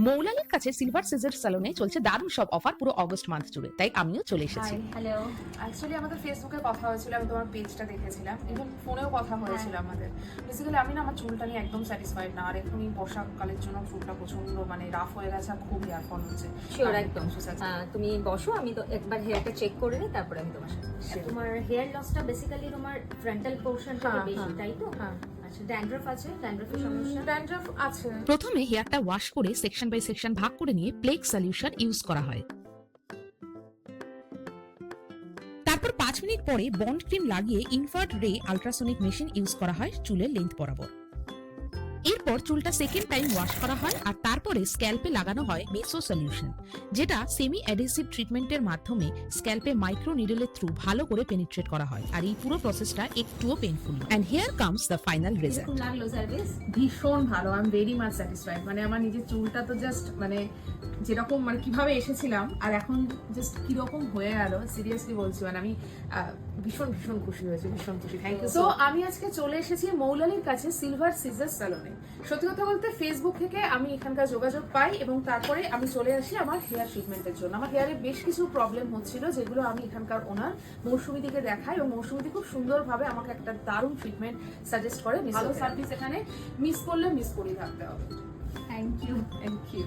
মৌলালির কাছে silver caesar স্যালনে চলছে দারুণ সব অফার পুরো অগস্ট মান্থ জুড়ে, তাই আমিও চলে এসেছি। হ্যালো। অ্যাকচুয়ালি আমাদের ফেসবুকে কথা হয়েছিল, আমি তোমার পেজটা দেখেছিলাম, ইভেন ফোনেও কথা হয়েছিল আমাদের। বেসিক্যালি আমি না আমার চুলটা নিয়ে একদম স্যাটিসফাইড না, আর এখনই বর্ষাকালের জন্য চুলটা প্রচন্ড মানে রাফ হয়ে গেছে আর খুব হেয়ার ফল হচ্ছে। শিওর, একদম। তুমি বসো, আমি তো একবার হেয়ারটা চেক করে নিই, তারপরে আমি তোমার সাথে। তোমার হেয়ার লসটা বেসিক্যালি তোমার ফ্রন্টাল পোরশনটা বেশি, তাই তো? আচ্ছা, ড্যান্ড্রাফ আছে? ড্যান্ড্রাফের সমস্যা? ড্যান্ড্রাফ আছে। প্রথমে হেয়ারটা ওয়াশ করে সেকশন বাই সেকশন ভাগ করে নিয়ে প্লেক সলিউশন ইউজ করা হয়। তারপর 5 মিনিট পরে বন্ড ক্রিম লাগিয়ে ইনফ্রারেড রে আল্ট্রাসোনিক মেশিন ইউজ করা হয় চুলের লেন্থ বরাবর। এরপর চুলটা সেকেন্ড টাইম ওয়াশ করা হয় আর তারপরে স্ক্যাল্পে লাগানো হয় মেসো সলিউশন, যেটা সেমি অ্যাডহেসিভ ট্রিটমেন্টের মাধ্যমে স্ক্যাল্পে মাইক্রো নিডলের থ্রু ভালো করে পেনিট্রেট করা হয়। আর এই পুরো প্রসেসটা একটুও পেইনফুল না। And here comes the final result. কেমন লাগলো সার্ভিস? ভীষণ ভালো, I am very much satisfied. মানে আমার নিজের চুলটা তো জাস্ট মানে যেরকম মানে কিভাবে এসেছিলাম আর এখন জাস্ট কিরকম হয়ে গেল, সিরিয়াসলি বলছি। মানে আমি ভীষণ ভীষণ খুশি হয়েছি, ভীষণ খুশি। Thank you. তো আমি আজকে চলে এসেছি মৌলালির কাছে সিলভার সিজার স্যালনে। সত্যি কথা বলতে ফেসবুক থেকে আমি এখানকার যোগাযোগ পাই এবং তারপরে আমি চলে আসি আমার হেয়ার ট্রিটমেন্টের জন্য। আমার হেয়ারে বেশ কিছু প্রবলেম হচ্ছিল, যেগুলো আমি এখানকার ওনার মৌসুমীদিকে দেখাই এবং মৌসুমীদি খুব সুন্দরভাবে আমাকে একটা দারুণ ট্রিটমেন্ট সাজেস্ট করে। ভালো সার্ভিস এখানে মিস করলে মিস করেই থাকতে হবে। Thank you. Thank you.